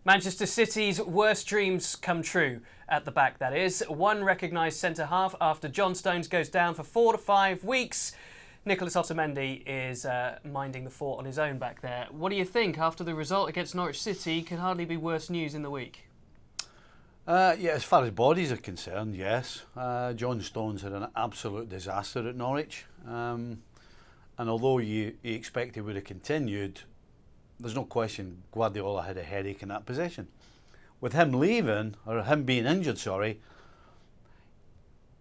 Manchester City's worst dreams come true at the back, that is. One recognised centre-half after John Stones goes down for 4 to 5 weeks. Nicolas Otamendi is minding the fort on his own back there. What do you think after the result against Norwich City? Can hardly be worse news in the week. Yeah, as far as bodies are concerned, yes. John Stones had an absolute disaster at Norwich. And although you expect he would have continued, there's no question Guardiola had a headache in that position. With him leaving, or him being injured,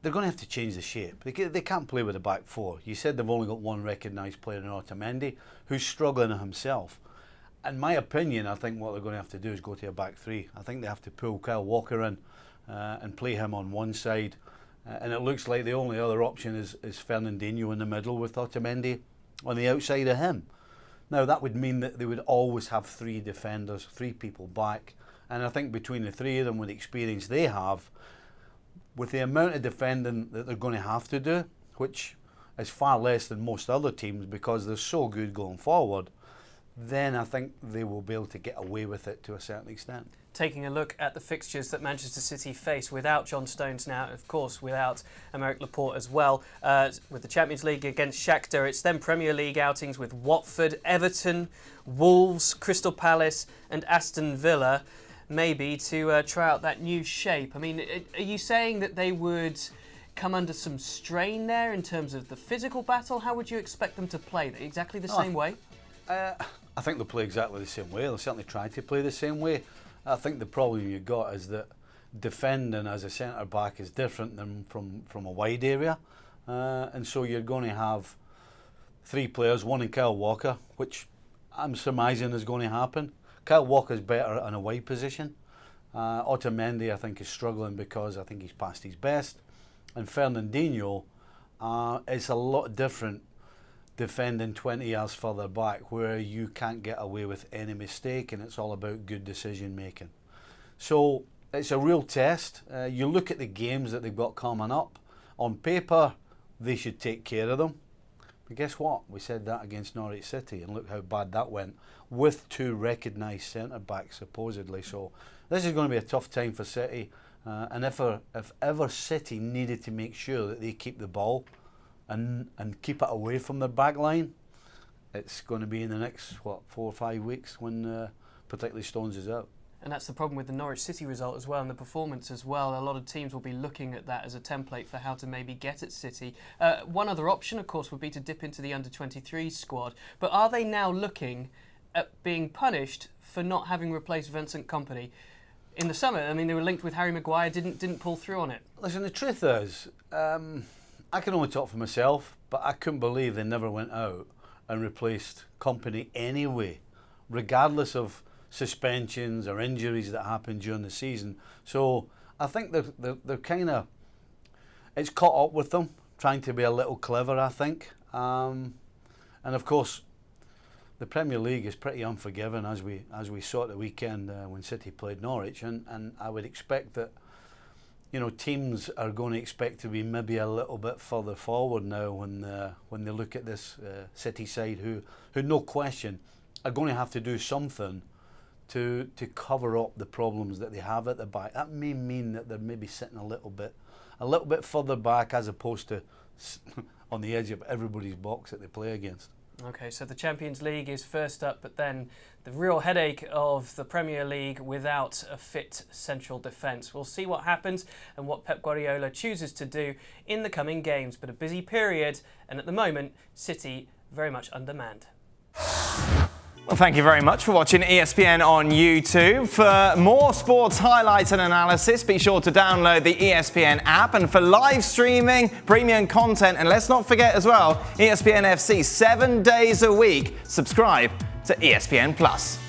they're going to have to change the shape. They can't play with a back four. You said they've only got one recognised player in Otamendi, who's struggling himself. In my opinion, I think what they're going to have to do is go to a back three. I think they have to pull Kyle Walker in and play him on one side. And it looks like the only other option is Fernandinho in the middle with Otamendi on the outside of him. Now, that would mean that they would always have three defenders, three people back. And I think between the three of them, with the experience they have, with the amount of defending that they're going to have to do, which is far less than most other teams because they're so good going forward, then I think they will be able to get away with it to a certain extent. Taking a look at the fixtures that Manchester City face without John Stones now, of course without Aymeric Laporte as well, with the Champions League against Shakhtar, it's then Premier League outings with Watford, Everton, Wolves, Crystal Palace and Aston Villa, maybe to try out that new shape. I mean, are you saying that they would come under some strain there in terms of the physical battle? How would you expect them to play? Exactly the same way? I think they'll play exactly the same way. They'll certainly try to play the same way. I think the problem you've got is that defending as a centre-back is different than from a wide area. And so you're going to have three players, one in Kyle Walker, which I'm surmising is going to happen. Kyle Walker's better in a wide position. Otamendi, I think, is struggling because I think he's past his best. And Fernandinho is a lot different defending 20 yards further back where you can't get away with any mistake and it's all about good decision making. So it's a real test. You look at the games that they've got coming up. On paper, they should take care of them. But guess what? We said that against Norwich City and look how bad that went with two recognised centre-backs supposedly. So this is going to be a tough time for City. And if ever City needed to make sure that they keep the ball and keep it away from their back line, it's going to be in the next, 4 or 5 weeks when particularly Stones is out. And that's the problem with the Norwich City result as well and the performance as well. A lot of teams will be looking at that as a template for how to maybe get at City. One other option, of course, would be to dip into the under-23 squad. But are they now looking at being punished for not having replaced Vincent Kompany in the summer? I mean, they were linked with Harry Maguire, didn't pull through on it. Listen, the truth is, I can only talk for myself, but I couldn't believe they never went out and replaced Kompany anyway, regardless of suspensions or injuries that happened during the season. So I think they're kind of, it's caught up with them, trying to be a little clever, I think. And of course, the Premier League is pretty unforgiving, as we saw at the weekend when City played Norwich, and I would expect that, you know, teams are going to expect to be maybe a little bit further forward now when they look at this City side, who no question are going to have to do something to cover up the problems that they have at the back. That may mean that they're maybe sitting a little bit further back as opposed to on the edge of everybody's box that they play against. Okay, so the Champions League is first up, but then the real headache of the Premier League without a fit central defence. We'll see what happens and what Pep Guardiola chooses to do in the coming games, but a busy period, and at the moment, City very much undermanned. Well, thank you very much for watching ESPN on YouTube. For more sports highlights and analysis, be sure to download the ESPN app. And for live streaming, premium content, and let's not forget as well, ESPN FC 7 days a week. Subscribe to ESPN Plus.